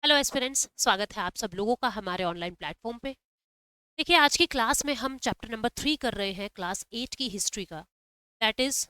Hello aspirants, स्वागत है आप सब लोगों का हमारे ऑनलाइन प्लेटफॉर्म पे। देखिए, आज की क्लास में हम चैप्टर नंबर 3 कर रहे हैं, क्लास 8 की हिस्ट्री का। दैट इज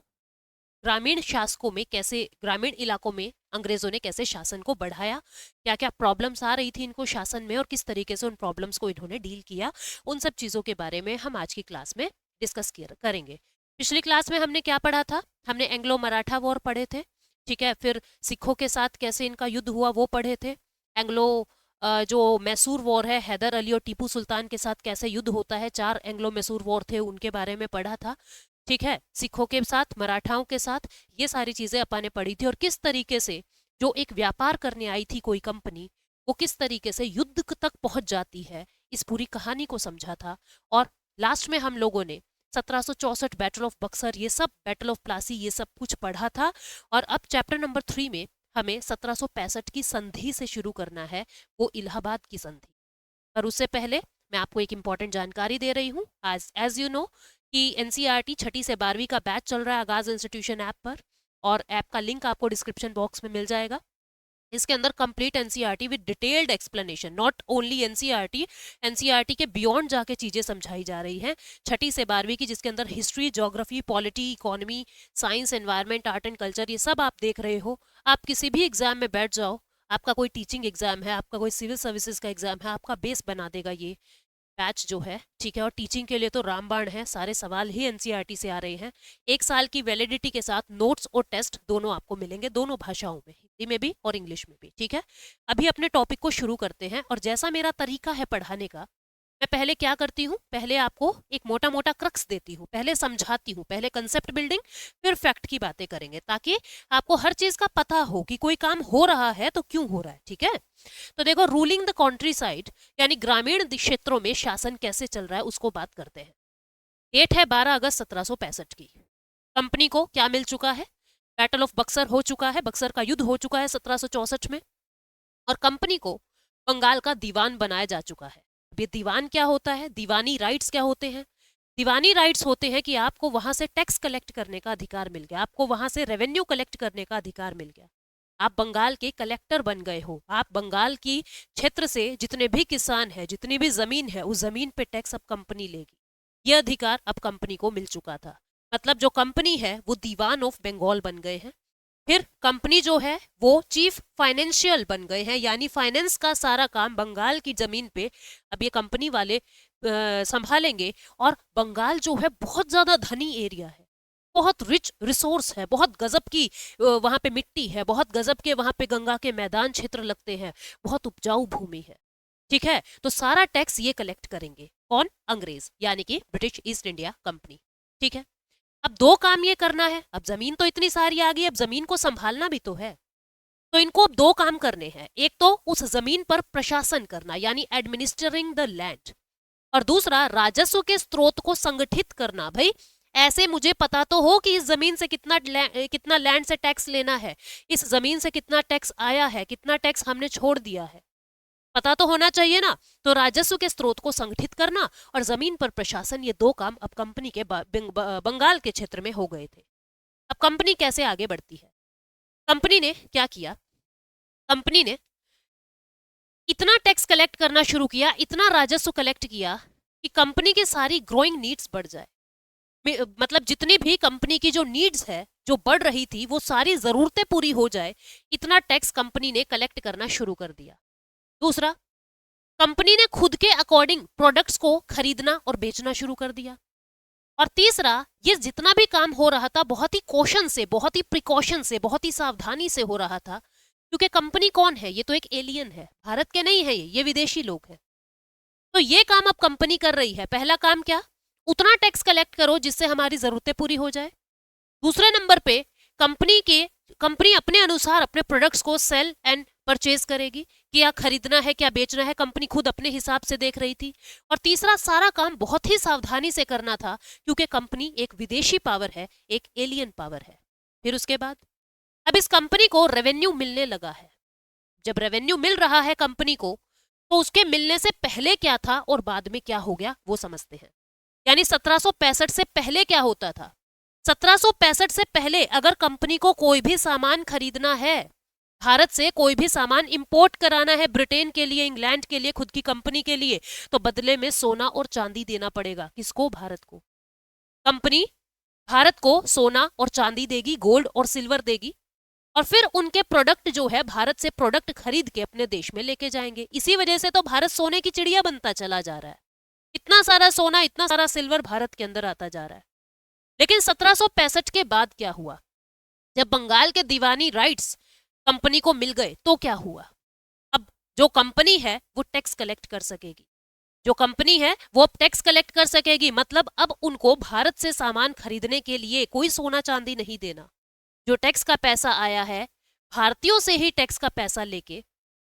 ग्रामीण शासकों में कैसे, ग्रामीण इलाकों में अंग्रेजों ने कैसे शासन को बढ़ाया, क्या क्या प्रॉब्लम्स आ रही थी इनको शासन में और किस तरीके से उन प्रॉब्लम्स को इन्होंने डील किया। उन सब चीज़ों के बारे में हम आज की क्लास में डिस्कस करेंगे। पिछली क्लास में हमने क्या पढ़ा था? हमने एंग्लो मराठा वॉर पढ़े थे, ठीक है। फिर सिखों के साथ कैसे इनका युद्ध हुआ वो पढ़े थे। एंग्लो जो मैसूर वॉर है, हैदर अली और टीपू सुल्तान के साथ कैसे युद्ध होता है, 4 एंग्लो मैसूर वॉर थे, उनके बारे में पढ़ा था, ठीक है। सिखों के साथ, मराठाओं के साथ, ये सारी चीजें अपन ने पढ़ी थी। और किस तरीके से जो एक व्यापार करने आई थी कोई कंपनी, वो किस तरीके से युद्ध तक पहुंच जाती है, इस पूरी कहानी को समझा था। और लास्ट में हम लोगों ने 1764 बैटल ऑफ बक्सर, ये सब, बैटल ऑफ प्लासी, ये सब कुछ पढ़ा था। और अब चैप्टर नंबर 3 में हमें 1765 की संधि से शुरू करना है, वो इलाहाबाद की संधि। पर उससे पहले मैं आपको एक इंपॉर्टेंट जानकारी दे रही हूँ। आज एज यू नो कि एनसीईआरटी 6ठी से 12वीं का बैच चल रहा है आगाज इंस्टीट्यूशन ऐप पर, और ऐप का लिंक आपको डिस्क्रिप्शन बॉक्स में मिल जाएगा। इसके अंदर complete NCERT with detailed explanation, not only NCERT, NCERT के बियॉन्ड जाके चीजें समझाई जा रही हैं 6ठी से 12वीं की, जिसके अंदर history, geography, polity, economy, science, environment, art and culture, ये सब आप देख रहे हो। आप किसी भी एग्जाम में बैठ जाओ, आपका कोई टीचिंग एग्जाम है, आपका कोई सिविल सर्विसेज का एग्जाम है, आपका बेस बना देगा ये बैच जो है, ठीक है। और टीचिंग के लिए तो रामबाण है, सारे सवाल ही एनसीईआरटी से आ रहे हैं। 1 साल की वैलिडिटी के साथ नोट्स और टेस्ट दोनों आपको मिलेंगे, दोनों भाषाओं में, हिंदी में भी और इंग्लिश में भी, ठीक है। अभी अपने टॉपिक को शुरू करते हैं। और जैसा मेरा तरीका है पढ़ाने का, मैं पहले क्या करती हूँ, पहले आपको एक मोटा मोटा क्रक्स देती हूँ, पहले समझाती हूँ, पहले कंसेप्ट बिल्डिंग, फिर फैक्ट की बातें करेंगे, ताकि आपको हर चीज का पता हो कि कोई काम हो रहा है तो क्यों हो रहा है, ठीक है। तो देखो, रूलिंग द कंट्री साइड, यानी ग्रामीण क्षेत्रों में शासन कैसे चल रहा है, उसको बात करते हैं। डेट है 12 अगस्त 1765 की। कंपनी को क्या मिल चुका है? बैटल ऑफ बक्सर हो चुका है, बक्सर का युद्ध हो चुका है 1764 में। और कंपनी को बंगाल का दीवान बनाया जा चुका है। अब ये दीवान क्या होता है, दीवानी राइट्स क्या होते हैं? दीवानी राइट्स होते हैं कि आपको वहां से टैक्स कलेक्ट करने का अधिकार मिल गया, आपको वहां से रेवेन्यू कलेक्ट करने का अधिकार मिल गया। आप बंगाल के कलेक्टर बन गए हो, आप बंगाल की क्षेत्र से जितने भी किसान हैं, जितनी भी जमीन है, उस जमीन पे टैक्स अब कंपनी लेगी। ये अधिकार अब कंपनी को मिल चुका था। मतलब जो कंपनी है वो दीवान ऑफ बंगाल बन गए हैं। फिर कंपनी जो है वो चीफ फाइनेंशियल बन गए हैं, यानी फाइनेंस का सारा काम बंगाल की जमीन पे अब ये कंपनी वाले संभालेंगे। और बंगाल जो है बहुत ज्यादा धनी एरिया है, बहुत रिच रिसोर्स है, बहुत गजब की वहां पे मिट्टी है, बहुत गजब के वहां पे गंगा के मैदान क्षेत्र लगते हैं, बहुत उपजाऊ भूमि है, ठीक है। तो सारा टैक्स ये कलेक्ट करेंगे कौन? अंग्रेज, यानी कि ब्रिटिश ईस्ट इंडिया कंपनी, ठीक है। अब दो काम ये करना है, अब जमीन तो इतनी सारी आ गई, अब जमीन को संभालना भी तो है। तो इनको अब दो काम करने हैं, एक तो उस जमीन पर प्रशासन करना, यानी एडमिनिस्टरिंग द लैंड, और दूसरा राजस्व के स्रोत को संगठित करना। भाई, ऐसे मुझे पता तो हो कि इस जमीन से कितना लैंड से टैक्स लेना है, इस जमीन से कितना टैक्स आया है, कितना टैक्स हमने छोड़ दिया है, पता तो होना चाहिए ना। तो राजस्व के स्रोत को संगठित करना और जमीन पर प्रशासन, ये दो काम अब कंपनी के बंगाल के क्षेत्र में हो गए थे। अब कंपनी कैसे आगे बढ़ती है? कंपनी ने क्या किया? कंपनी ने इतना टैक्स कलेक्ट करना शुरू किया, इतना राजस्व कलेक्ट किया कि कंपनी की सारी ग्रोइंग नीड्स बढ़ जाए। मतलब जितनी भी कंपनी की जो नीड्स है, जो बढ़ रही थी, वो सारी जरूरतें पूरी हो जाए, इतना टैक्स कंपनी ने कलेक्ट करना शुरू कर दिया। दूसरा, कंपनी ने खुद के अकॉर्डिंग प्रोडक्ट्स को खरीदना और बेचना शुरू कर दिया। और तीसरा, ये जितना भी काम हो रहा था बहुत ही कौशन से, बहुत ही प्रिकॉशन से, बहुत ही सावधानी से हो रहा था, क्योंकि कंपनी कौन है? ये तो एक एलियन है, भारत के नहीं है, ये विदेशी लोग हैं। तो ये काम अब कंपनी कर रही है। पहला काम क्या? उतना टैक्स कलेक्ट करो जिससे हमारी जरूरतें पूरी हो जाए। दूसरे नंबर पे, कंपनी अपने अनुसार अपने प्रोडक्ट्स को सेल एंड परचेज करेगी, कि क्या खरीदना है, क्या बेचना है, कंपनी खुद अपने हिसाब से देख रही थी। और तीसरा, सारा काम बहुत ही सावधानी से करना था, क्योंकि कंपनी एक विदेशी पावर है, एक एलियन पावर है। फिर उसके बाद अब इस कंपनी को रेवेन्यू मिलने लगा है। जब रेवेन्यू मिल रहा है कंपनी को, तो उसके मिलने से पहले क्या था और बाद में क्या हो गया वो समझते हैं। यानी 1765 से पहले क्या होता था? 1765 से पहले अगर कंपनी को कोई भी सामान खरीदना है, भारत से कोई भी सामान इंपोर्ट कराना है ब्रिटेन के लिए, इंग्लैंड के लिए, खुद की कंपनी के लिए, तो बदले में सोना और चांदी देना पड़ेगा। किसको? भारत को। कंपनी भारत को सोना और चांदी देगी, गोल्ड और सिल्वर देगी, और फिर उनके प्रोडक्ट जो है भारत से प्रोडक्ट खरीद के अपने देश में लेके जाएंगे। इसी वजह से तो भारत सोने की चिड़िया बनता चला जा रहा है। इतना सारा सोना, इतना सारा सिल्वर भारत के अंदर आता जा रहा है। लेकिन 1765 के बाद क्या हुआ? जब बंगाल के दीवानी राइट्स कंपनी को मिल गए तो क्या हुआ? अब जो कंपनी है वो टैक्स कलेक्ट कर सकेगी, जो कंपनी है वो अब टैक्स कलेक्ट कर सकेगी। मतलब अब उनको भारत से सामान खरीदने के लिए कोई सोना चांदी नहीं देना। जो टैक्स का पैसा आया है, भारतीयों से ही टैक्स का पैसा लेके,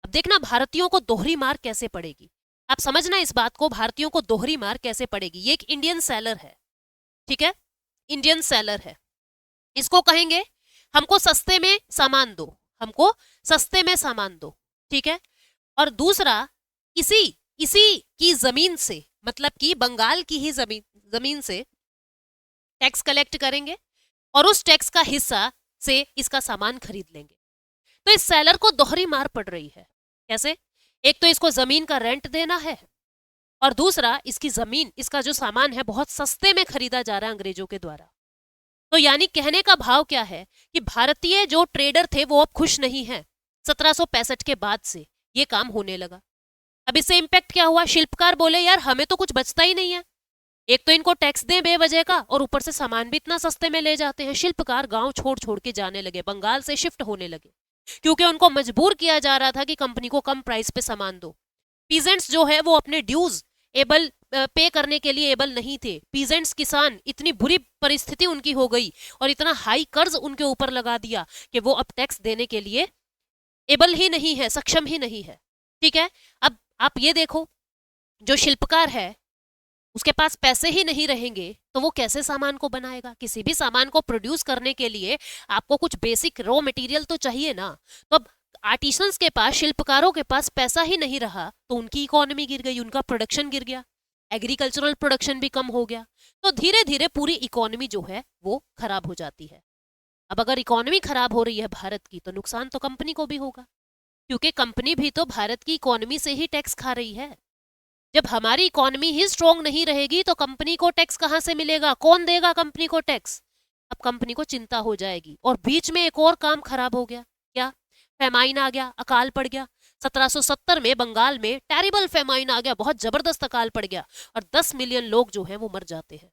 अब देखना भारतीयों को दोहरी मार कैसे पड़ेगी। आप समझना इस बात को, भारतीयों को दोहरी मार कैसे पड़ेगी। ये एक इंडियन सेलर है, ठीक है, इंडियन सेलर है। इसको कहेंगे हमको सस्ते में सामान दो, हमको सस्ते में सामान दो, ठीक है। और दूसरा, इसी इसी की जमीन से, मतलब कि बंगाल की ही जमीन से टैक्स कलेक्ट करेंगे और उस टैक्स का हिस्सा से इसका सामान खरीद लेंगे। तो इस सेलर को दोहरी मार पड़ रही है। कैसे? एक तो इसको जमीन का रेंट देना है, और दूसरा इसकी जमीन, इसका जो सामान है बहुत सस्ते में खरीदा जा रहा है अंग्रेजों के द्वारा। तो यानी कहने का भाव क्या है कि भारतीय जो ट्रेडर थे वो अब खुश नहीं है। 1765 के बाद से ये काम होने लगा। अब इससे इंपैक्ट क्या हुआ? शिल्पकार बोले यार हमें तो कुछ बचता ही नहीं है, एक तो इनको टैक्स दें बेवजह का, और ऊपर से सामान भी इतना सस्ते में ले जाते हैं। शिल्पकार गांव छोड़ छोड़ के जाने लगे, बंगाल से शिफ्ट होने लगे, क्योंकि उनको मजबूर किया जा रहा था कि कंपनी को कम प्राइस पे सामान दो। पीजेंट्स जो है वो अपने ड्यूज पे करने के लिए एबल नहीं थे। पीजेंट्स, किसान, इतनी बुरी परिस्थिति उनकी हो गई और इतना हाई कर्ज उनके ऊपर लगा दिया कि वो अब टैक्स देने के लिए एबल ही नहीं है, सक्षम ही नहीं है, ठीक है। अब आप ये देखो, जो शिल्पकार है उसके पास पैसे ही नहीं रहेंगे तो वो कैसे सामान को बनाएगा? किसी भी सामान को प्रोड्यूस करने के लिए आपको कुछ बेसिक रॉ मटेरियल तो चाहिए ना। तो अब आर्टिसंस के पास, शिल्पकारों के पास पैसा ही नहीं रहा तो उनकी इकोनॉमी गिर गई, उनका प्रोडक्शन गिर गया, एग्रीकल्चरल प्रोडक्शन भी कम हो गया। तो धीरे धीरे पूरी इकोनॉमी जो है वो खराब हो जाती है। अब अगर इकोनॉमी खराब हो रही है भारत की, तो नुकसान तो कंपनी को भी होगा, क्योंकि कंपनी भी तो भारत की इकोनॉमी से ही टैक्स खा रही है। जब हमारी इकोनॉमी ही स्ट्रांग नहीं रहेगी तो कंपनी को टैक्स कहां से मिलेगा? कौन देगा कंपनी को टैक्स? अब कंपनी को चिंता हो जाएगी। और बीच में एक और काम खराब हो गया। क्या? फेमाइन आ गया, अकाल पड़ गया। 1770 में बंगाल में टेरिबल फेमाइन आ गया, बहुत जबरदस्त अकाल पड़ गया, और 10 मिलियन लोग जो हैं वो मर जाते हैं।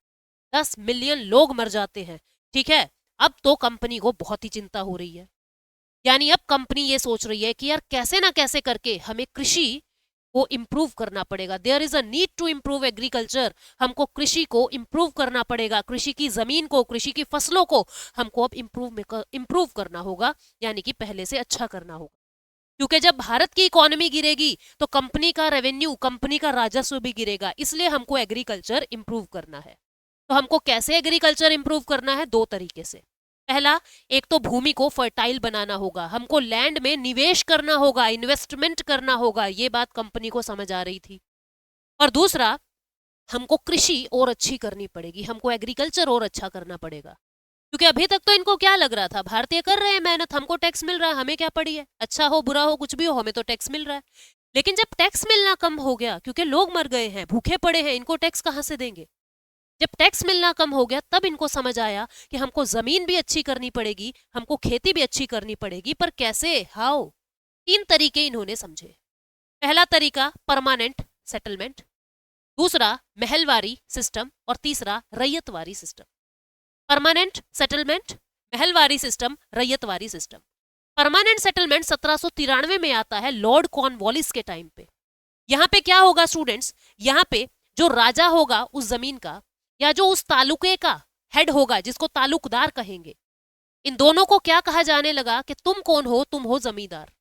10 मिलियन लोग मर जाते हैं, ठीक है। अब तो कंपनी को बहुत ही चिंता हो रही है। यानी अब कंपनी ये सोच रही है कि यार कैसे ना कैसे करके हमें कृषि को इम्प्रूव करना पड़ेगा। There is a need to improve agriculture. हमको कृषि को इम्प्रूव करना पड़ेगा, कृषि की जमीन को, कृषि की फसलों को हमको अब इम्प्रूव करना होगा, यानी कि पहले से अच्छा करना होगा। क्योंकि जब भारत की इकोनॉमी गिरेगी तो कंपनी का रेवेन्यू, कंपनी का राजस्व भी गिरेगा। इसलिए हमको एग्रीकल्चर इम्प्रूव करना है। तो हमको कैसे एग्रीकल्चर इम्प्रूव करना है? 2 तरीके से। पहला, एक तो भूमि को फर्टाइल बनाना होगा, हमको लैंड में निवेश करना होगा, इन्वेस्टमेंट करना होगा। ये बात कंपनी को समझ आ रही थी। और दूसरा, हमको कृषि और अच्छी करनी पड़ेगी, हमको एग्रीकल्चर और अच्छा करना पड़ेगा। क्योंकि अभी तक तो इनको क्या लग रहा था, भारतीय कर रहे हैं मेहनत, हमको टैक्स मिल रहा है, हमें क्या पड़ी है, अच्छा हो बुरा हो कुछ भी हो, हमें तो टैक्स मिल रहा है। लेकिन जब टैक्स मिलना कम हो गया, क्योंकि लोग मर गए हैं, भूखे पड़े हैं, इनको टैक्स कहां से देंगे? जब टैक्स मिलना कम हो गया तब इनको समझ आया कि हमको जमीन भी अच्छी करनी पड़ेगी, हमको खेती भी अच्छी करनी पड़ेगी। पर कैसे? हाउ? 3 तरीके इन्होंने समझे। पहला तरीका परमानेंट सेटलमेंट, दूसरा महलवारी सिस्टम, और तीसरा Ryotwari system. Permanent settlement, Mahalwari system, Ryotwari system. Permanent settlement 1793 में आता है लॉर्ड कॉर्नवालिस के टाइम पे। यहां पे क्या होगा स्टूडेंट्स? यहां पे जो राजा होगा उस जमीन का, या जो उस तालुके का हेड होगा, जिसको तालुकदार कहेंगे, इन दोनों को क्या कहा जाने लगा कि तुम कौन हो? तुम हो जमींदार,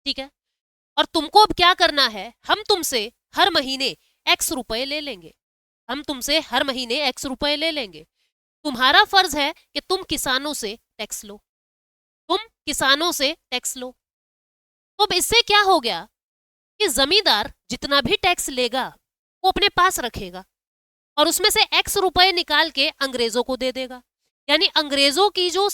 ठीक है। और तुमको अब क्या करना है? हम तुमसे हर महीने X रुपए ले लेंगे, हम तुमसे हर महीने X रुपए ले लेंगे। तुम्हारा फर्ज है कि तुम किसानों से टैक्स लो, तुम किसानों से टैक्स लो। तो अब इससे क्या हो गया कि जमींदार जितना भी टैक्स लेगा वो अपने पास रखेगा, और उसमें से X रुपए निकाल के अंग्रेजों को दे देगा। यानी अंग्रेजों की जो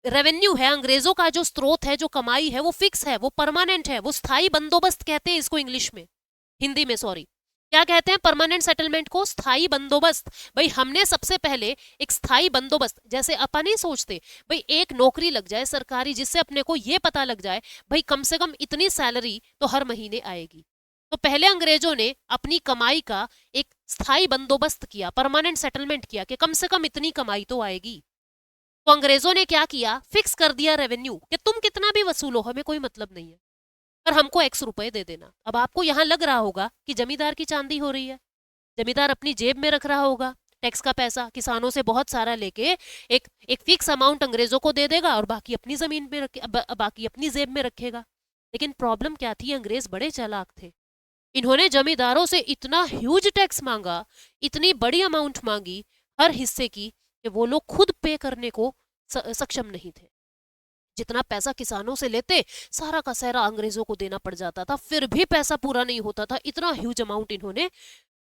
रेवेन्यू है, अंग्रेजों का जो स्रोत है, जो कमाई है, वो फिक्स है, वो परमानेंट है, वो स्थायी बंदोबस्त कहते हैं इसको इंग्लिश में, हिंदी में सॉरी। क्या कहते हैं परमानेंट सेटलमेंट को? स्थायी बंदोबस्त। भाई हमने सबसे पहले एक स्थायी बंदोबस्त, जैसे अपन नहीं सोचते भाई एक नौकरी लग जाए सरकारी, जिससे अपने को ये पता लग जाए भाई कम से कम इतनी सैलरी तो हर महीने आएगी। तो पहले अंग्रेजों ने अपनी कमाई का एक स्थायी बंदोबस्त किया, परमानेंट सेटलमेंट किया कि कम से कम इतनी कमाई तो आएगी। तो अंग्रेजों ने क्या किया? फिक्स कर दिया रेवेन्यू कि तुम कितना भी वसूलो, हमें कोई मतलब नहीं है, पर हमको एक्स रुपए दे देना। अब आपको यहां लग रहा होगा कि जमींदार की चांदी हो रही है, जमींदार अपनी जेब में रख रहा होगा टैक्स का पैसा, किसानों से बहुत सारा लेके एक एक फिक्स अमाउंट अंग्रेजों को दे देगा और बाकी अपनी जमीन में रखे, बाकी अपनी जेब में रखेगा। लेकिन प्रॉब्लम क्या थी? अंग्रेज बड़े चालाक थे। इन्होंने जमींदारों से इतना ह्यूज टैक्स मांगा, इतनी बड़ी अमाउंट मांगी हर हिस्से की, कि वो लोग खुद पे करने को सक्षम नहीं थे। जितना पैसा किसानों से लेते, सारा का सारा अंग्रेजों को देना पड़ जाता था, फिर भी पैसा पूरा नहीं होता था। इतना ह्यूज अमाउंट इन्होंने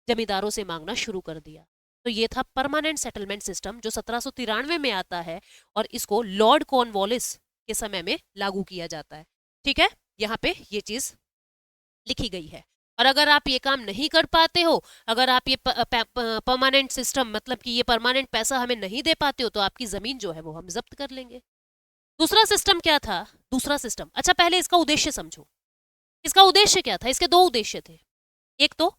जमींदारों से मांगना शुरू कर दिया। तो ये था परमानेंट सेटलमेंट सिस्टम, जो 1793 में आता है और इसको लॉर्ड कॉर्नवालिस के समय में लागू किया जाता है। ठीक है, यहाँ पे ये चीज लिखी गई है। और अगर आप ये काम नहीं कर पाते हो, अगर आप ये परमानेंट सिस्टम, मतलब कि ये परमानेंट पैसा हमें नहीं दे पाते हो, तो आपकी जमीन जो है वो हम जब्त कर लेंगे। दूसरा सिस्टम क्या था? दूसरा सिस्टम, अच्छा पहले इसका उद्देश्य समझो। इसका उद्देश्य क्या था? इसके दो उद्देश्य थे। एक तो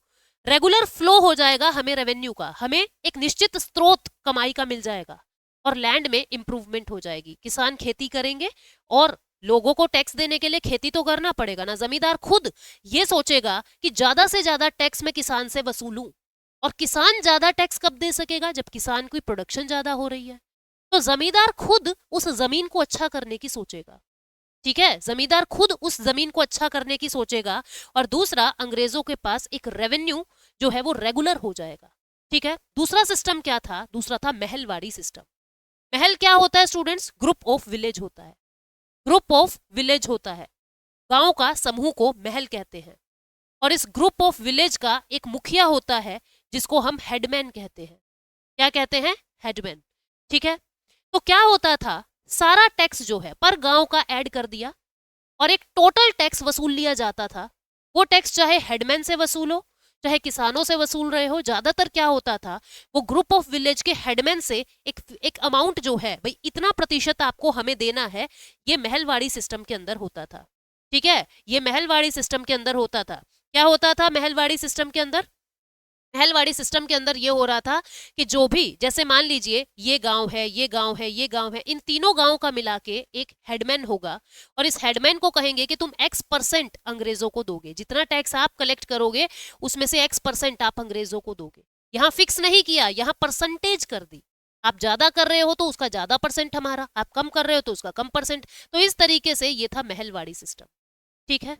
रेगुलर फ्लो हो जाएगा हमें रेवेन्यू का, हमें एक निश्चित स्रोत कमाई का मिल जाएगा, और लैंड में इंप्रूवमेंट हो जाएगी। किसान खेती करेंगे और लोगों को टैक्स देने के लिए खेती तो करना पड़ेगा ना। जमींदार खुद ये सोचेगा कि ज्यादा से ज्यादा टैक्स मैं किसान से वसूलूं, और किसान ज्यादा टैक्स कब दे सकेगा? जब किसान की प्रोडक्शन ज्यादा हो रही है। तो जमींदार खुद उस जमीन को अच्छा करने की सोचेगा। ठीक है, जमींदार खुद उस जमीन को अच्छा करने की सोचेगा। और दूसरा, अंग्रेजों के पास एक रेवेन्यू जो है वो रेगुलर हो जाएगा। ठीक है, दूसरा सिस्टम क्या था? दूसरा था महलवाड़ी सिस्टम। महल क्या होता है स्टूडेंट्स? ग्रुप ऑफ विलेज होता है। ग्रुप ऑफ विलेज होता है, गांव का समूह को महल कहते हैं। और इस ग्रुप ऑफ विलेज का एक मुखिया होता है, जिसको हम हेडमैन कहते हैं। क्या कहते हैं? हेडमैन। ठीक है, तो क्या होता था? सारा टैक्स जो है पर गांव का ऐड कर दिया, और एक टोटल टैक्स वसूल लिया जाता था। वो टैक्स चाहे हेडमैन से वसूलो, चाहे किसानों से वसूल रहे हो, ज्यादातर क्या होता था, वो ग्रुप ऑफ विलेज के हेडमैन से एक अमाउंट जो है, भाई इतना प्रतिशत आपको हमें देना है, ये महलवाड़ी सिस्टम के अंदर होता था। ठीक है, ये महलवाड़ी सिस्टम के अंदर होता था। क्या होता था महलवाड़ी सिस्टम के अंदर? महलवाड़ी सिस्टम के अंदर ये हो रहा था कि जो भी, जैसे मान लीजिए ये गांव है, ये गांव है, ये गांव है, इन तीनों गांवों का मिला के एक हेडमैन होगा, और इस हेडमैन को कहेंगे कि तुम X% अंग्रेजों को दोगे, जितना टैक्स आप कलेक्ट करोगे उसमें से X% आप अंग्रेजों को दोगे। यहाँ फिक्स नहीं किया, यहाँ परसेंटेज कर दी। आप ज्यादा कर रहे हो तो उसका ज्यादा परसेंट हमारा, आप कम कर रहे हो तो उसका कम परसेंट। तो इस तरीके से ये था महलवाड़ी सिस्टम। ठीक है,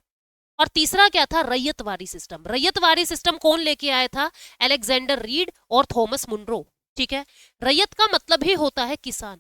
और तीसरा क्या था? रैयतवाड़ी सिस्टम। रैयतवाड़ी सिस्टम कौन लेके आया था? अलेक्जेंडर रीड और थॉमस मुनरो। ठीक है, रैयत का मतलब ही होता है किसान,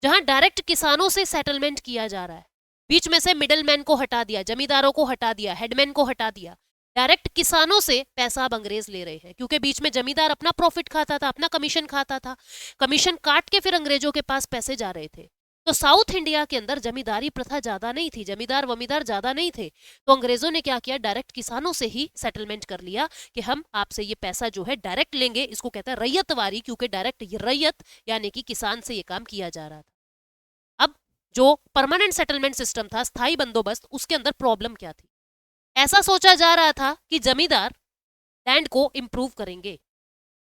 जहां डायरेक्ट किसानों से सेटलमेंट किया जा रहा है। बीच में से मिडलमैन को हटा दिया, जमींदारों को हटा दिया, हेडमैन को हटा दिया, डायरेक्ट किसानों से पैसा अब अंग्रेज ले रहे हैं। क्योंकि बीच में जमींदार अपना प्रॉफिट खाता था, अपना कमीशन खाता था, कमीशन काट के फिर अंग्रेजों के पास पैसे जा रहे थे। तो साउथ इंडिया के अंदर जमींदारी प्रथा ज्यादा नहीं थी, जमींदार वमीदार ज्यादा नहीं थे। तो अंग्रेजों ने क्या किया? डायरेक्ट किसानों से ही सेटलमेंट कर लिया कि हम आपसे ये पैसा जो है डायरेक्ट लेंगे। इसको कहता है रैयतवारी, क्योंकि डायरेक्ट रैयत यानी कि किसान से ये काम किया जा रहा था। अब जो परमानेंट सेटलमेंट सिस्टम था, स्थायी बंदोबस्त, उसके अंदर प्रॉब्लम क्या थी? ऐसा सोचा जा रहा था कि जमींदार लैंड को इंप्रूव करेंगे,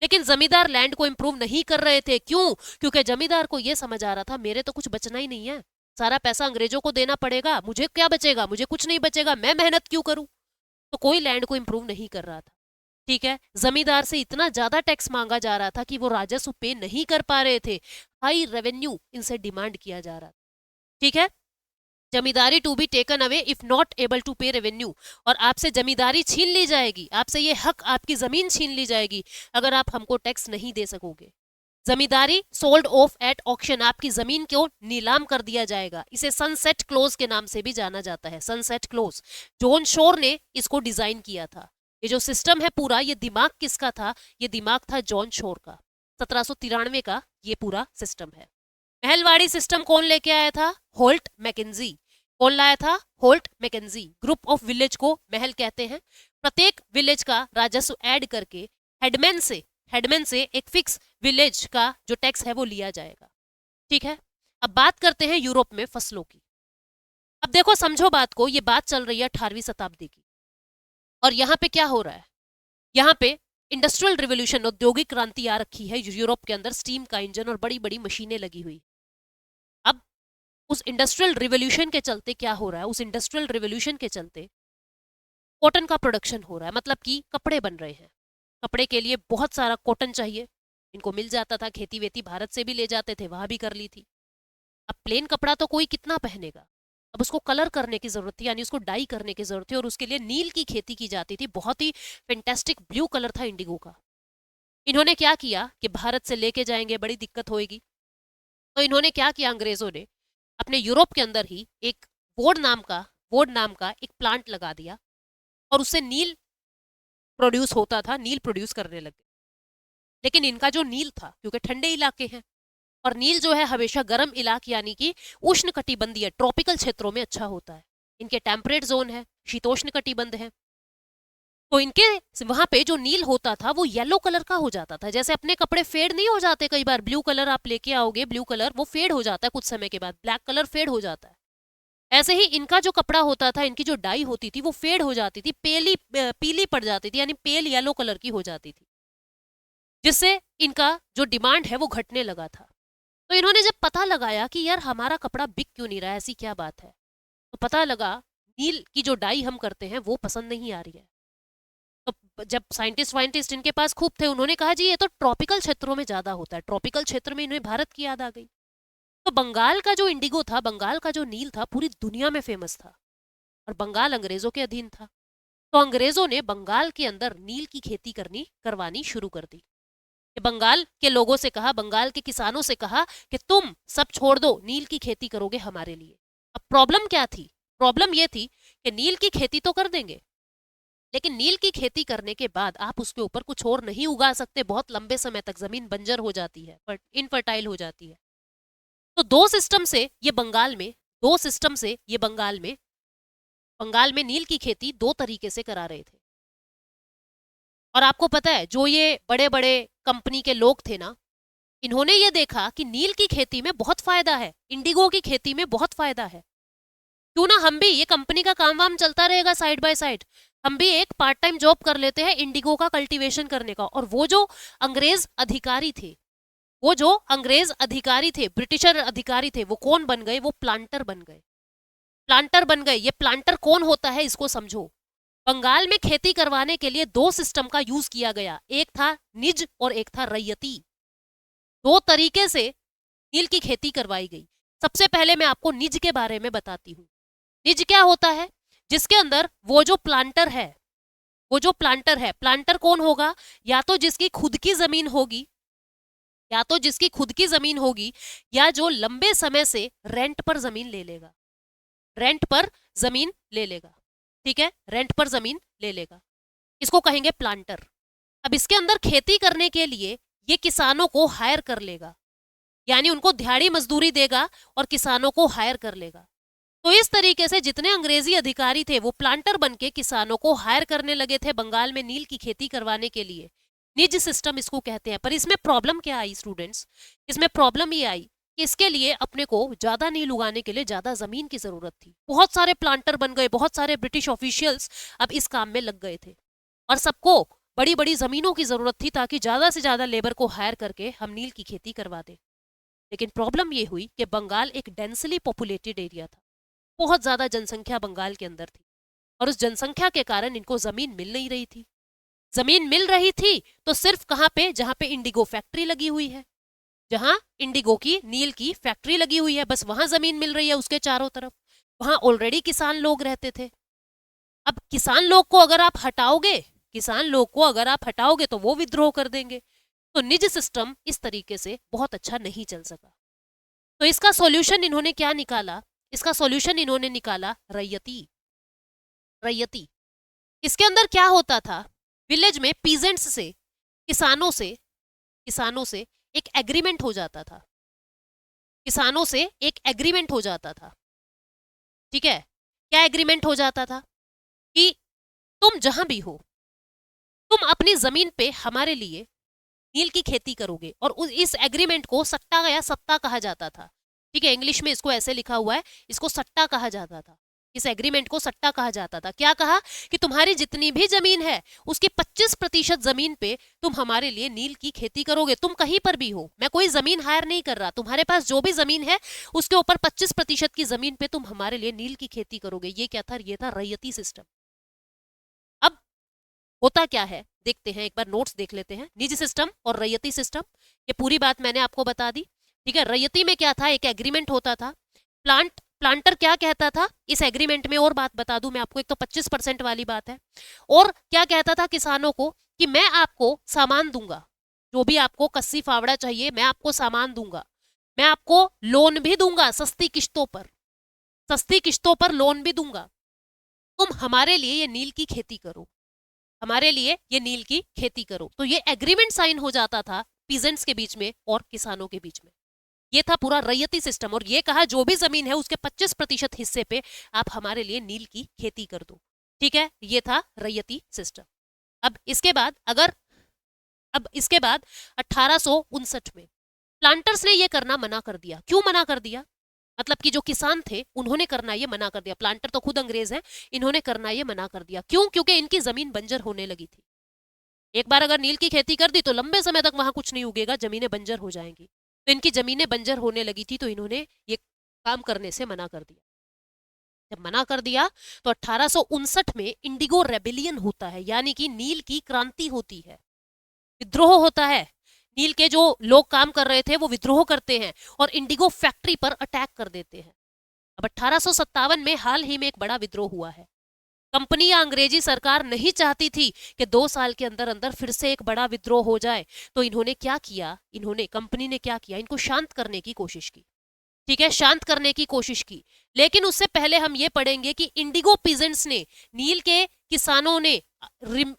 लेकिन जमींदार लैंड को इंप्रूव नहीं कर रहे थे। क्यों? क्योंकि जमींदार को यह समझ आ रहा था मेरे तो कुछ बचना ही नहीं है, सारा पैसा अंग्रेजों को देना पड़ेगा, मुझे क्या बचेगा? मुझे कुछ नहीं बचेगा, मैं मेहनत क्यों करूं? तो कोई लैंड को इंप्रूव नहीं कर रहा था। ठीक है, जमींदार से इतना ज्यादा टैक्स मांगा जा रहा था कि वो राजस्व पे नहीं कर पा रहे थे। हाई रेवेन्यू इनसे डिमांड किया जा रहा था। ठीक है, zamindari to be taken away if not able to pay revenue, और आपसे जमींदारी छीन ली जाएगी, आपसे ये हक, आपकी जमीन छीन ली जाएगी अगर आप हमको टैक्स नहीं दे सकोगे। जमींदारी सोल्ड ऑफ एट ऑक्शन, आपकी जमीन को नीलाम कर दिया जाएगा। इसे सनसेट क्लोज के नाम से भी जाना जाता है, सनसेट क्लोज। जॉन शोर ने इसको डिजाइन किया था। ये जो सिस्टम है पूरा, ये दिमाग किसका था? ये दिमाग था जॉन शोर का। 1793 का ये पूरा सिस्टम है। महलवाड़ी सिस्टम कौन लेके आया था? Holt Mackenzie. कौन लाया था? Holt Mackenzie. Group of village को महल कहते हैं। प्रत्येक विलेज का राजस्व ऐड करके हेडमैन से एक फिक्स विलेज का जो टैक्स है वो लिया जाएगा। ठीक है, अब बात करते हैं यूरोप में फसलों की। अब देखो, समझो बात को, ये बात चल रही है 18वीं शताब्दी की, और यहाँ पे क्या हो रहा है? यहाँ पे इंडस्ट्रियल रिवोल्यूशन, औद्योगिक क्रांति आ रखी है यूरोप के अंदर, स्टीम का इंजन और बड़ी बड़ी मशीनें लगी हुई। अब उस इंडस्ट्रियल रिवोल्यूशन के चलते क्या हो रहा है? उस इंडस्ट्रियल रिवोल्यूशन के चलते कॉटन का प्रोडक्शन हो रहा है, मतलब कि कपड़े बन रहे हैं। कपड़े के लिए बहुत सारा कॉटन चाहिए, इनको मिल जाता था, खेती वेती भारत से भी ले जाते थे, वहां भी कर ली थी। अब प्लेन कपड़ा तो कोई कितना पहनेगा, अब उसको कलर करने की जरूरत थी, यानी उसको डाई करने की जरूरत थी, और उसके लिए नील की खेती की जाती थी। बहुत ही फैंटास्टिक ब्लू कलर था इंडिगो का। इन्होंने क्या किया कि भारत से लेके जाएंगे, बड़ी दिक्कत होएगी, तो इन्होंने क्या किया, अंग्रेजों ने अपने यूरोप के अंदर ही एक वोड नाम का एक प्लांट लगा दिया, और उससे नील प्रोड्यूस होता था, नील प्रोड्यूस करने लगे। लेकिन इनका जो नील था, क्योंकि ठंडे इलाके हैं, और नील जो है हमेशा गर्म इलाके यानी कि उष्ण कटिबंधीय ट्रॉपिकल क्षेत्रों में अच्छा होता है। इनके टेम्परेट जोन है, शीतोष्ण कटिबंध है, तो इनके वहां पे जो नील होता था वो येलो कलर का हो जाता था। जैसे अपने कपड़े फेड नहीं हो जाते कई बार, ब्लू कलर आप लेके आओगे, ब्लू कलर वो फेड हो जाता है कुछ समय के बाद, ब्लैक कलर फेड हो जाता है। ऐसे ही इनका जो कपड़ा होता था, इनकी जो डाई होती थी वो फेड हो जाती थी, पीली पड़ जाती थी, यानी पेल येलो कलर की हो जाती थी, जिससे इनका जो डिमांड है वो घटने लगा था। तो इन्होंने जब पता लगाया कि यार हमारा कपड़ा बिक क्यों नहीं रहा है, ऐसी क्या बात है, तो पता लगा नील की जो डाई हम करते हैं वो पसंद नहीं आ रही है। तो जब साइंटिस्ट इनके पास खूब थे, उन्होंने कहा जी ये तो ट्रॉपिकल क्षेत्रों में ज्यादा होता है। ट्रॉपिकल क्षेत्र में इन्हें भारत की याद आ गई। तो बंगाल का जो इंडिगो था, बंगाल का जो नील था, पूरी दुनिया में फेमस था, और बंगाल अंग्रेजों के अधीन था। तो अंग्रेजों ने बंगाल के अंदर नील की खेती करवानी शुरू कर दी। बंगाल के लोगों से कहा, बंगाल के किसानों से कहा कि तुम सब छोड़ दो, नील की खेती करोगे हमारे लिए। अब प्रॉब्लम क्या थी? प्रॉब्लम ये थी कि नील की खेती तो कर देंगे, लेकिन नील की खेती करने के बाद आप उसके ऊपर कुछ और नहीं उगा सकते, बहुत लंबे समय तक जमीन बंजर हो जाती है, इनफर्टाइल हो जाती है। तो दो सिस्टम से ये बंगाल में नील की खेती दो तरीके से करा रहे थे। और आपको पता है, जो ये बड़े बड़े कंपनी के लोग थे ना, इन्होंने ये देखा कि नील की खेती में बहुत फायदा है, इंडिगो की खेती में बहुत फायदा है, क्यों ना हम भी, ये कंपनी का काम वाम चलता रहेगा साइड बाय साइड, हम भी एक पार्ट टाइम जॉब कर लेते हैं इंडिगो का कल्टीवेशन करने का। और वो जो अंग्रेज अधिकारी थे, ब्रिटिशर अधिकारी थे, वो कौन बन गए? वो प्लांटर बन गए। ये प्लांटर कौन होता है इसको समझो। बंगाल में खेती करवाने के लिए दो सिस्टम का यूज किया गया, एक था निज और एक था रैयती। दो तरीके से नील की खेती करवाई गई। सबसे पहले मैं आपको निज के बारे में बताती हूँ। निज क्या होता है? जिसके अंदर वो जो प्लांटर है, प्लांटर कौन होगा? या तो जिसकी खुद की जमीन होगी, या जो लंबे समय से रेंट पर जमीन ले लेगा, ठीक है, रेंट पर जमीन ले लेगा, इसको कहेंगे प्लांटर। अब इसके अंदर खेती करने के लिए ये किसानों को हायर कर लेगा, यानी उनको दिहाड़ी मजदूरी देगा और किसानों को हायर कर लेगा। तो इस तरीके से जितने अंग्रेजी अधिकारी थे वो प्लांटर बनके किसानों को हायर करने लगे थे बंगाल में नील की खेती करवाने के लिए। निज सिस्टम इसको कहते हैं। पर इसमें प्रॉब्लम क्या आई स्टूडेंट्स? इसमें प्रॉब्लम ये आई कि इसके लिए अपने को ज्यादा नील उगाने के लिए ज्यादा जमीन की जरूरत थी। बहुत सारे प्लांटर बन गए, बहुत सारे ब्रिटिश ऑफिशियल्स अब इस काम में लग गए थे, और सबको बड़ी बड़ी जमीनों की जरूरत थी ताकि ज्यादा से ज्यादा लेबर को हायर करके हम नील की खेती करवा दें। लेकिन प्रॉब्लम ये हुई कि बंगाल एक डेंसली पॉपुलेटेड एरिया था, बहुत ज्यादा जनसंख्या बंगाल के अंदर थी, और उस जनसंख्या के कारण इनको जमीन मिल नहीं रही थी। जमीन मिल रही थी तो सिर्फ कहां पे? जहां पे इंडिगो फैक्ट्री लगी हुई है, जहां इंडिगो की नील की फैक्ट्री लगी हुई है, बस वहां जमीन मिल रही है उसके चारों तरफ। वहां ऑलरेडी किसान लोग रहते थे। अब किसान लोग को अगर आप हटाओगे तो वो विद्रोह कर देंगे। तो निज सिस्टम इस तरीके से बहुत अच्छा नहीं चल सका। तो इसका सॉल्यूशन इन्होंने क्या निकाला? इसका सॉल्यूशन इन्होंने निकाला रैयती। इसके अंदर क्या होता था? विलेज में पीजेंट्स से, किसानों से एक एग्रीमेंट हो जाता था। किसानों से एक एग्रीमेंट हो जाता था। ठीक है, क्या एग्रीमेंट हो जाता था कि तुम जहां भी हो, तुम अपनी जमीन पे हमारे लिए नील की खेती करोगे। और इस एग्रीमेंट को सट्टा या सत्ता कहा जाता था। ठीक है, इंग्लिश में इसको ऐसे लिखा हुआ है, इसको सट्टा कहा जाता था। इस एग्रीमेंट को सट्टा कहा जाता था। क्या कहा कि तुम्हारी जितनी भी जमीन है उसके 25% जमीन पे तुम हमारे लिए नील की खेती करोगे। तुम कहीं पर भी हो, मैं कोई जमीन हायर नहीं कर रहा, तुम्हारे पास जो भी जमीन है उसके ऊपर 25% की जमीन पे तुम हमारे लिए नील की खेती करोगे। ये क्या था? ये था रैयती सिस्टम। अब होता क्या है देखते हैं, एक बार नोट्स देख लेते हैं। निजी सिस्टम और रैयती सिस्टम, ये पूरी बात मैंने आपको बता दी। ठीक है, रैयती में क्या था, एक एग्रीमेंट होता था। प्लांटर क्या कहता था इस एग्रीमेंट में, और बात बता दूं मैं आपको, एक तो 25% वाली बात है, और क्या कहता था किसानों को कि मैं आपको सामान दूंगा, जो भी आपको कस्सी फावड़ा चाहिए मैं आपको सामान दूंगा, मैं आपको लोन भी दूंगा सस्ती किश्तों पर, सस्ती किश्तों पर लोन भी दूंगा, तुम हमारे लिए ये नील की खेती करो, हमारे लिए ये नील की खेती करो। तो ये एग्रीमेंट साइन हो जाता था पीजेंट्स के बीच में और किसानों के बीच में। ये था पूरा रैयती सिस्टम, और ये कहा जो भी जमीन है उसके 25% हिस्से पे आप हमारे लिए नील की खेती कर दो। ठीक है, ये था रैयती सिस्टम। अब इसके बाद 1859 में प्लांटर्स ने ये करना मना कर दिया। क्यों मना कर दिया? मतलब कि जो किसान थे उन्होंने करना ये मना कर दिया। प्लांटर तो खुद अंग्रेज हैं, इन्होंने करना ये मना कर दिया। क्यों? क्योंकि इनकी जमीन बंजर होने लगी थी। एक बार अगर नील की खेती कर दी तो लंबे समय तक वहां कुछ नहीं उगेगा, जमीनें बंजर हो जाएंगी। तो इनकी जमीनें बंजर होने लगी थी, तो इन्होंने ये काम करने से मना कर दिया। जब मना कर दिया तो 1859 में इंडिगो रेबेलियन होता है, यानी कि नील की क्रांति होती है, विद्रोह होता है। नील के जो लोग काम कर रहे थे वो विद्रोह करते हैं और इंडिगो फैक्ट्री पर अटैक कर देते हैं। अब 1857 में हाल ही में एक बड़ा विद्रोह हुआ है। कंपनी या अंग्रेजी सरकार नहीं चाहती थी कि 2 साल के अंदर अंदर फिर से एक बड़ा विद्रोह हो जाए। तो इन्होंने क्या किया, कंपनी ने क्या किया, इनको शांत करने की कोशिश की। ठीक है, शांत करने की कोशिश की। लेकिन उससे पहले हम ये पढ़ेंगे कि इंडिगो पीजेंट्स ने, नील के किसानों ने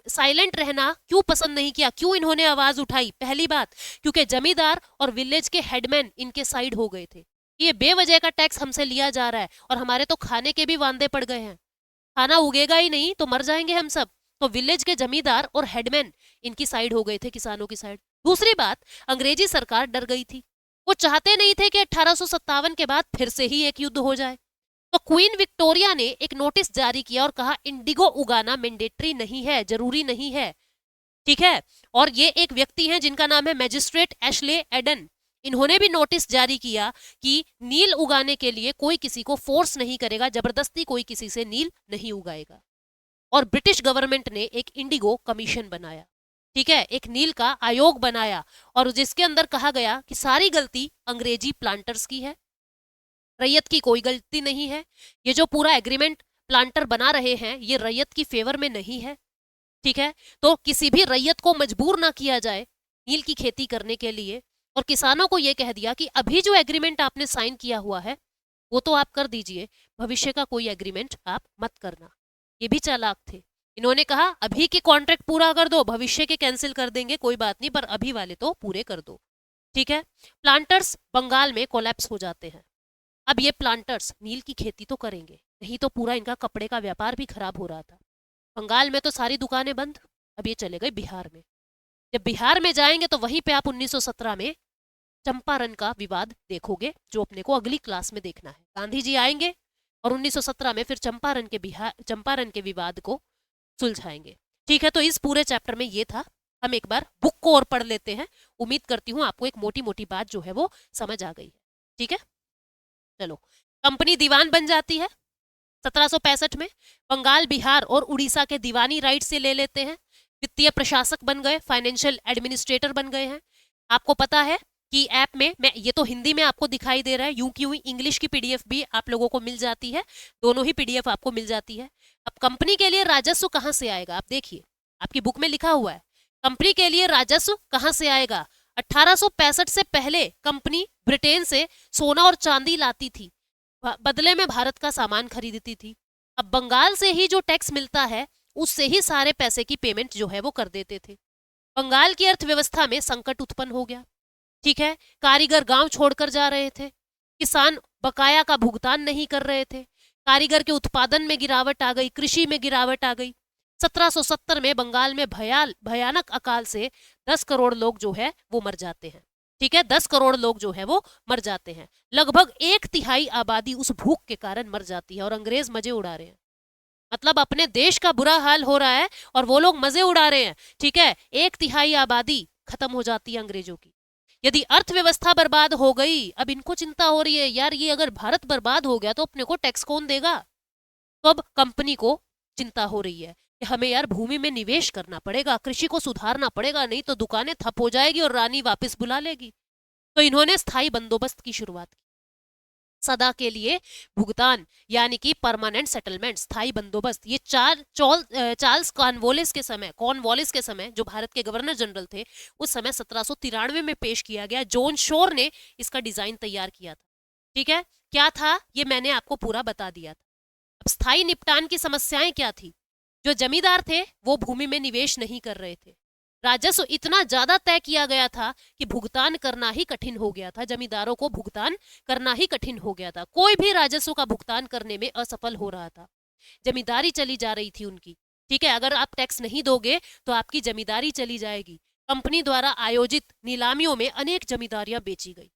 साइलेंट रहना क्यों पसंद नहीं किया, क्यों इन्होंने आवाज उठाई। पहली बात, क्योंकि जमींदार और विलेज के हेडमैन इनके साइड हो गए थे। ये बेवजह का टैक्स हमसे लिया जा रहा है और हमारे तो खाने के भी वांदे पड़ गए हैं, खाना उगेगा ही नहीं तो मर जाएंगे हम सब। तो विलेज के जमींदार और हेडमैन इनकी साइड हो गए थे, किसानों की साइड। दूसरी बात, अंग्रेजी सरकार डर गई थी, वो चाहते नहीं थे कि 1857 के बाद फिर से ही एक युद्ध हो जाए। तो क्वीन विक्टोरिया ने एक नोटिस जारी किया और कहा इंडिगो उगाना मैंडेटरी नहीं है, जरूरी नहीं है। ठीक है, और ये एक व्यक्ति हैं जिनका नाम है मैजिस्ट्रेट एशले एडन। इन्होंने भी नोटिस जारी किया कि नील उगाने के लिए कोई किसी को फोर्स नहीं करेगा, जबरदस्ती कोई किसी से नील नहीं उगाएगा। और ब्रिटिश गवर्नमेंट ने एक इंडिगो कमीशन बनाया। ठीक है, एक नील का आयोग बनाया, और जिसके अंदर कहा गया कि सारी गलती अंग्रेजी प्लांटर्स की है, रैयत की कोई गलती नहीं है। ये जो पूरा एग्रीमेंट प्लांटर बना रहे हैं ये रैयत की फेवर में नहीं है। ठीक है, तो किसी भी रैयत को मजबूर ना किया जाए नील की खेती करने के लिए। और किसानों को यह कह दिया कि अभी जो एग्रीमेंट आपने साइन किया हुआ है वो तो आप कर दीजिए, भविष्य का कोई एग्रीमेंट आप मत करना। ये भी चालाक थे, इन्होंने कहा अभी के कॉन्ट्रैक्ट पूरा कर दो, भविष्य के कैंसिल कर देंगे कोई बात नहीं, पर अभी वाले तो पूरे कर दो। ठीक है, प्लांटर्स बंगाल में कोलैप्स हो जाते हैं। अब ये प्लांटर्स नील की खेती तो करेंगे, नहीं तो पूरा इनका कपड़े का व्यापार भी खराब हो रहा था। बंगाल में तो सारी दुकानें बंद, अब ये चले गए बिहार में। जब बिहार में जाएंगे तो वहीं पे आप 1917 में चंपारण का विवाद देखोगे, जो अपने को अगली क्लास में देखना है। गांधी जी आएंगे और 1917 में फिर चंपारण के विवाद को सुलझाएंगे। ठीक है, तो इस पूरे चैप्टर में ये था। हम एक बार बुक को और पढ़ लेते हैं, उम्मीद करती हूँ आपको एक मोटी मोटी बात जो है वो समझ आ गई है। ठीक है, चलो। कंपनी दीवान बन जाती है 1765 में, बंगाल, बिहार और उड़ीसा के दीवानी राइट से ले लेते हैं, वित्तीय प्रशासक बन गए, फाइनेंशियल एडमिनिस्ट्रेटर बन गए हैं। आपको पता है कि ऐप में, मैं ये तो हिंदी में आपको दिखाई दे रहा है, यूं की यूं इंग्लिश की पीडीएफ भी आप लोगों को मिल जाती है, दोनों ही पीडीएफ आपको मिल जाती है। अब कंपनी के लिए राजस्व कहां से आएगा, आप देखिए आपकी बुक में लिखा हुआ है, कंपनी के लिए राजस्व कहां से आएगा। 1865 से पहले कंपनी ब्रिटेन से सोना और चांदी लाती थी, बदले में भारत का सामान खरीदती थी। अब बंगाल से ही जो टैक्स मिलता है उससे ही सारे पैसे की पेमेंट जो है वो कर देते थे। बंगाल की अर्थव्यवस्था में संकट उत्पन्न हो गया। ठीक है, कारीगर गांव छोड़कर जा रहे थे, किसान बकाया का भुगतान नहीं कर रहे थे, कारीगर के उत्पादन में गिरावट आ गई, कृषि में गिरावट आ गई। 1770 में बंगाल में भयानक अकाल से 10 करोड़ लोग जो है वो मर जाते हैं। ठीक है, 10 करोड़ लोग जो है वो मर जाते हैं। लगभग 1/3 आबादी उस भूख के कारण मर जाती है और अंग्रेज मजे उड़ा रहे हैं। मतलब अपने देश का बुरा हाल हो रहा है और वो लोग मजे उड़ा रहे हैं। ठीक है, 1/3 आबादी खत्म हो जाती है अंग्रेजों की। यदि अर्थव्यवस्था बर्बाद हो गई, अब इनको चिंता हो रही है, यार ये अगर भारत बर्बाद हो गया तो अपने को टैक्स कौन देगा। तो अब कंपनी को चिंता हो रही है कि हमें यार भूमि में निवेश करना पड़ेगा, कृषि को सुधारना पड़ेगा, नहीं तो दुकानें ठप हो जाएगी और रानी वापस बुला लेगी। तो इन्होंने स्थायी बंदोबस्त की शुरुआत की। सदा के लिए भुगतान यानी कि परमानेंट सेटलमेंट, स्थायी बंदोबस्त। ये चार्ल्स कॉर्नवालिस के समय जो भारत के गवर्नर जनरल थे, उस समय 1793 में पेश किया गया। जॉन शोर ने इसका डिजाइन तैयार किया था। ठीक है, क्या था ये मैंने आपको पूरा बता दिया था। अब स्थायी निपटान की समस्याएं क्या थी। जो जमींदार थे वो भूमि में निवेश नहीं कर रहे थे। राजस्व इतना ज्यादा तय किया गया था कि भुगतान करना ही कठिन हो गया था। जमींदारों को भुगतान करना ही कठिन हो गया था। कोई भी राजस्व का भुगतान करने में असफल हो रहा था। जमींदारी चली जा रही थी उनकी। ठीक है, अगर आप टैक्स नहीं दोगे तो आपकी जमींदारी चली जाएगी। कंपनी द्वारा आयोजित नीलामियों में अनेक जमींदारियां बेची गई।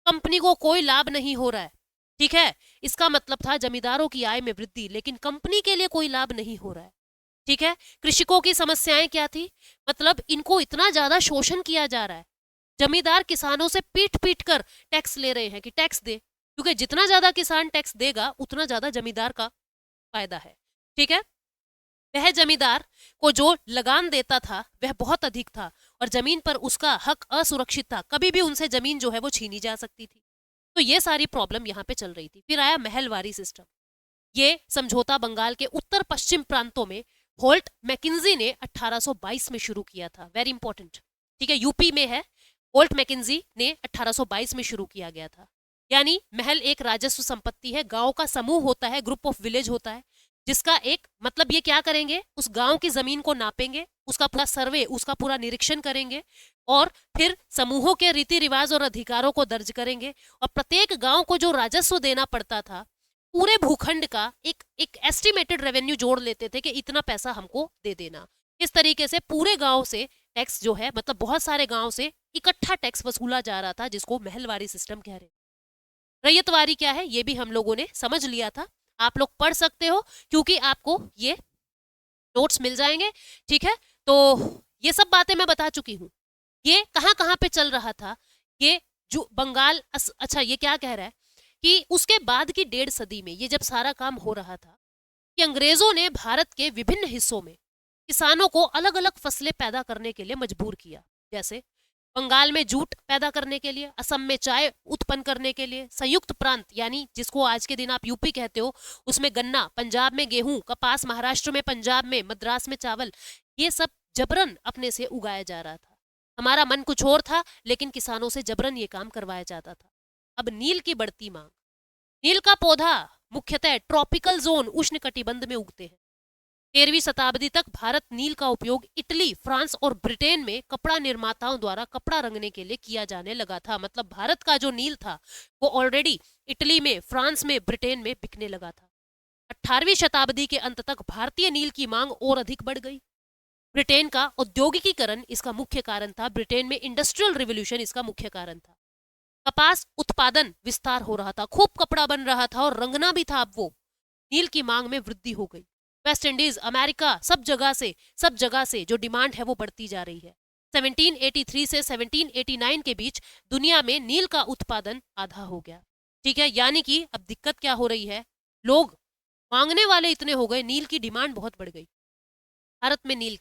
कंपनी को कोई लाभ नहीं हो रहा है। ठीक है, इसका मतलब था जमींदारों की आय में वृद्धि, लेकिन कंपनी के लिए कोई लाभ नहीं हो रहा है। ठीक है, कृषकों की समस्याएं क्या थी। मतलब इनको इतना ज्यादा शोषण किया जा रहा है। जमींदार किसानों से पीट पीट कर टैक्स ले रहे हैं कि टैक्स दे, क्योंकि जितना ज्यादा किसान टैक्स देगा उतना ज्यादा जमींदार का फायदा है। ठीक है, वह जमींदार को जो लगान देता था वह बहुत अधिक था और जमीन पर उसका हक असुरक्षित था। कभी भी उनसे जमीन जो है वो छीनी जा सकती थी। तो ये सारी प्रॉब्लम यहाँ पे चल रही थी। फिर आया महलवारी सिस्टम। ये समझौता बंगाल के उत्तर पश्चिम प्रांतों में होल्ट मैकिन्जी ने 1822 में शुरू किया था। Very important. ठीक है, यूपी में है। होल्ट मैकिन्जी ने 1822 में शुरू किया गया था। यानी महल एक राजस्व संपत्ति है। गांव का समूह होता है, ग्रुप ऑफ विलेज होता है, जिसका एक मतलब ये क्या करेंगे, उस गांव की जमीन को नापेंगे, उसका पूरा सर्वे, उसका पूरा निरीक्षण करेंगे और फिर समूहों के रीति रिवाज और अधिकारों को दर्ज करेंगे। और प्रत्येक गांव को जो राजस्व देना पड़ता था, पूरे भूखंड का एक एस्टिमेटेड रेवेन्यू जोड़ लेते थे कि इतना पैसा हमको दे देना। इस तरीके से पूरे गांव से टैक्स जो है, मतलब बहुत सारे गांव से इकट्ठा टैक्स वसूला जा रहा था, जिसको महलवारी सिस्टम कह रहे हैं। रैयतवारी क्या है ये भी हम लोगों ने समझ लिया था। आप लोग पढ़ सकते हो क्योंकि आपको ये नोट्स मिल जाएंगे। ठीक है, तो ये सब बातें मैं बता चुकी हूँ। ये कहाँ कहाँ पे चल रहा था, ये जो बंगाल अच्छा ये क्या कह रहा है कि उसके बाद की 1.5 सदी में ये जब सारा काम हो रहा था कि अंग्रेजों ने भारत के विभिन्न हिस्सों में किसानों को अलग अलग फसलें पैदा करने के लिए मजबूर किया। जैसे बंगाल में जूट पैदा करने के लिए, असम में चाय उत्पन्न करने के लिए, संयुक्त प्रांत यानी जिसको आज के दिन आप यूपी कहते हो उसमें गन्ना, पंजाब में गेहूं, कपास महाराष्ट्र में, पंजाब में, मद्रास में चावल, ये सब जबरन अपने से उगाया जा रहा था। हमारा मन कुछ और था लेकिन किसानों से जबरन ये काम करवाया जाता था। अब नील की बढ़ती मांग। नील का पौधा मुख्यतः ट्रॉपिकल जोन उष्ण कटिबंध में उगते हैं। 13वीं शताब्दी तक भारत नील का उपयोग इटली, फ्रांस और ब्रिटेन में कपड़ा निर्माताओं द्वारा कपड़ा रंगने के लिए किया जाने लगा था। मतलब भारत का जो नील था वो ऑलरेडी इटली में, फ्रांस में, ब्रिटेन में बिकने लगा था। 18वीं शताब्दी के अंत तक भारतीय नील की मांग और अधिक बढ़ गई। ब्रिटेन का औद्योगिकीकरण इसका मुख्य कारण था। ब्रिटेन में इंडस्ट्रियल रिवोल्यूशन इसका मुख्य कारण था। कपास उत्पादन विस्तार हो रहा था, खूब कपड़ा बन रहा था और रंगना भी था। अब वो नील की मांग में वृद्धि हो गई। वेस्ट इंडीज, अमेरिका, सब जगह से जो डिमांड है वो बढ़ती जा रही है। 1783 से 1789 के बीच दुनिया में नील का उत्पादन आधा हो गया। ठीक है, यानी कि अब दिक्कत क्या हो रही है, लोग मांगने वाले इतने हो गए, नील की डिमांड बहुत बढ़ गई। भारत में नील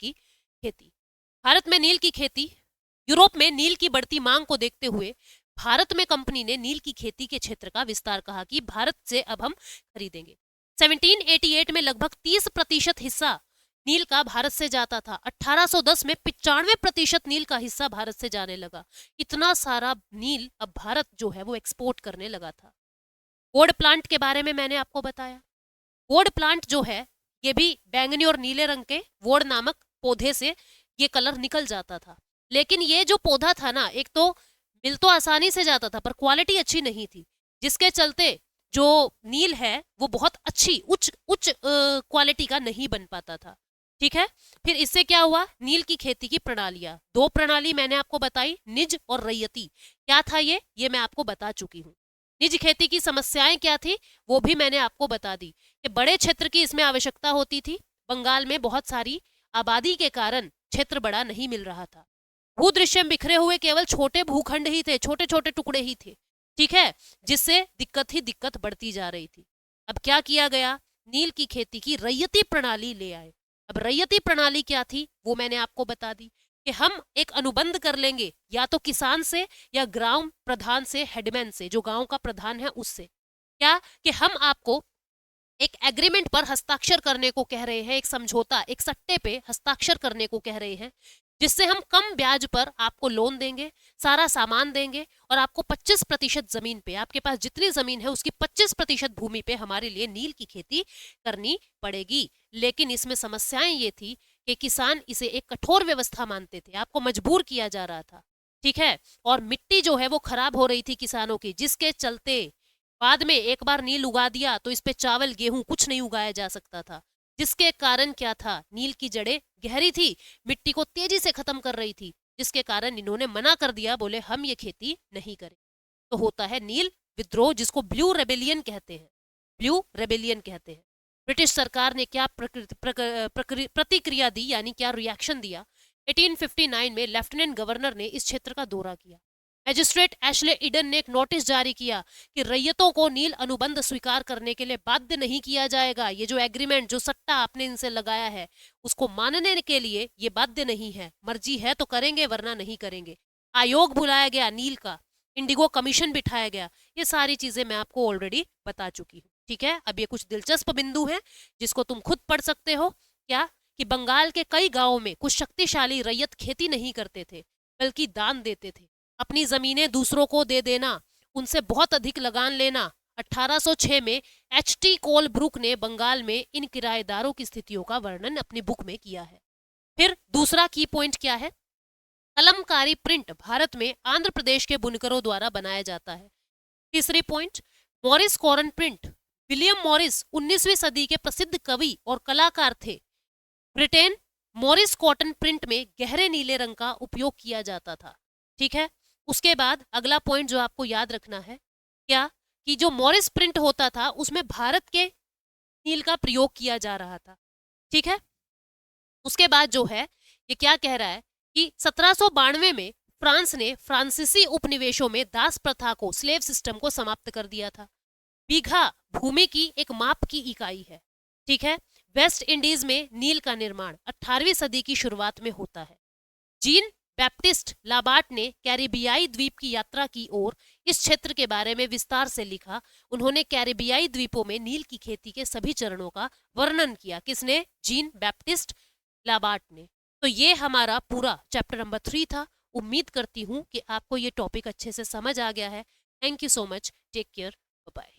की खेती, यूरोप में नील की बढ़ती मांग को देखते हुए भारत में कंपनी ने नील की खेती के क्षेत्र का विस्तार कहा कि भारत से अब हम खरीदेंगे। 1788 में लगभग 30% हिस्सा नील का भारत से जाता था। 1810 में 95% नील का हिस्सा भारत से जाने लगा। इतना सारा नील अब भारत जो है वो एक्सपोर्ट करने लगा था। वोड प्लांट के बारे में मैंने आपको बताया। वोड प्लांट जो है ये भी बैंगनी और नीले रंग के वोड नामक पौधे से ये कलर निकल जाता था। लेकिन ये जो पौधा था ना, एक तो मिल तो आसानी से जाता था पर क्वालिटी अच्छी नहीं थी। जिसके चलते जो नील है वो बहुत अच्छी उच्च उच्च क्वालिटी का नहीं बन पाता था। ठीक है, फिर इससे क्या हुआ, नील की खेती की प्रणालियां, दो प्रणाली मैंने आपको बताई, निज और रैयती। क्या था ये मैं आपको बता चुकी हूँ। निज खेती की समस्याएं क्या थी वो भी मैंने आपको बता दी कि बड़े क्षेत्र की इसमें आवश्यकता होती थी। बंगाल में बहुत सारी आबादी के कारण क्षेत्र बड़ा नहीं मिल रहा था। भूदृश्य में बिखरे हुए केवल छोटे भूखंड ही थे, छोटे छोटे टुकड़े ही थे। ठीक है, जिससे दिक्कत ही दिक्कत बढ़ती जा रही थी। अब क्या किया गया, नील की खेती की रैयती प्रणाली ले आए। अब रैयती प्रणाली क्या थी वो मैंने आपको बता दी कि हम एक अनुबंध कर लेंगे या तो किसान से या ग्राम प्रधान से, हेडमैन से, जो गांव का प्रधान है उससे। क्या कि हम आपको एक एग्रीमेंट पर हस्ताक्षर करने को कह रहे हैं, एक समझौता, एक सट्टे पे हस्ताक्षर करने को कह रहे हैं, जिससे हम कम ब्याज पर आपको लोन देंगे, सारा सामान देंगे और आपको 25% जमीन पे, आपके पास जितनी जमीन है उसकी 25% भूमि पे हमारे लिए नील की खेती करनी पड़ेगी। लेकिन इसमें समस्याएं ये थी कि किसान इसे एक कठोर व्यवस्था मानते थे, आपको मजबूर किया जा रहा था। ठीक है, और मिट्टी जो है वो खराब हो रही थी किसानों की, जिसके चलते बाद में एक बार नील उगा दिया तो इस पे चावल गेहूं कुछ नहीं उगाया जा सकता था। जिसके कारण क्या था, नील की जड़ें गहरी थी, मिट्टी को तेजी से खत्म कर रही थी, जिसके कारण इन्होंने मना कर दिया, बोले हम ये खेती नहीं करें। तो होता है नील विद्रोह, जिसको ब्लू रेबेलियन कहते हैं, ब्लू रेबेलियन कहते हैं। ब्रिटिश सरकार ने क्या प्रतिक्रिया दी, यानी क्या रिएक्शन दिया। 1859 में लेफ्टिनेंट गवर्नर ने इस क्षेत्र का दौरा किया। मैजिस्ट्रेट एशले ईडन ने एक नोटिस जारी किया कि रैयतों को नील अनुबंध स्वीकार करने के लिए बाध्य नहीं किया जाएगा। ये जो एग्रीमेंट, जो सट्टा आपने इनसे लगाया है, उसको मानने के लिए ये बाध्य नहीं है। मर्जी है तो करेंगे वरना नहीं करेंगे। आयोग बुलाया गया नील का, इंडिगो कमीशन बिठाया गया। ये सारी चीजें मैं आपको ऑलरेडी बता चुकी हूँ। ठीक है, अब ये कुछ दिलचस्प बिंदु हैं जिसको तुम खुद पढ़ सकते हो। क्या कि बंगाल के कई गांवों में कुछ शक्तिशाली रैयत खेती नहीं करते थे, बल्कि दान देते थे। अपनी जमीनें दूसरों को दे देना, उनसे बहुत अधिक लगान लेना। 1806 में एच.टी. कोलब्रुक ने बंगाल में इन किराएदारों की स्थितियों का वर्णन अपनी बुक में किया है। फिर दूसरा की पॉइंट क्या है, कलमकारी प्रिंट भारत में आंध्र प्रदेश के बुनकरों द्वारा बनाया जाता है। तीसरी point, Morris corn print, William Morris 19वीं सदी के प्रसिद्ध कवि और कलाकार थे। ब्रिटेन, मॉरिस कॉटन प्रिंट में गहरे नीले रंग का उपयोग किया जाता था। ठीक है, उसके बाद अगला पॉइंट जो आपको याद रखना है, क्या कि जो मॉरिस प्रिंट होता था उसमें भारत के नील का प्रयोग किया जा रहा था। ठीक है, उसके बाद जो है ये क्या कह रहा है कि 1792 में फ्रांस ने फ्रांसीसी उपनिवेशों में दास प्रथा को, स्लेव सिस्टम को समाप्त कर दिया था। बीघा भूमि की एक माप की इकाई है। ठीक है, वेस्ट इंडीज में नील का निर्माण 18वीं सदी की शुरुआत में होता है। जीन बैप्टिस्ट लाबार्ट ने कैरिबियाई द्वीप की यात्रा की और इस क्षेत्र के बारे में विस्तार से लिखा। उन्होंने कैरिबियाई द्वीपों में नील की खेती के सभी चरणों का वर्णन किया। किसने? जीन बैप्टिस्ट लाबार्ट ने। तो ये हमारा पूरा चैप्टर नंबर 3 था। उम्मीद करती हूँ कि आपको ये टॉपिक अच्छे से समझ आ गया है। Thank you so much, take care, bye.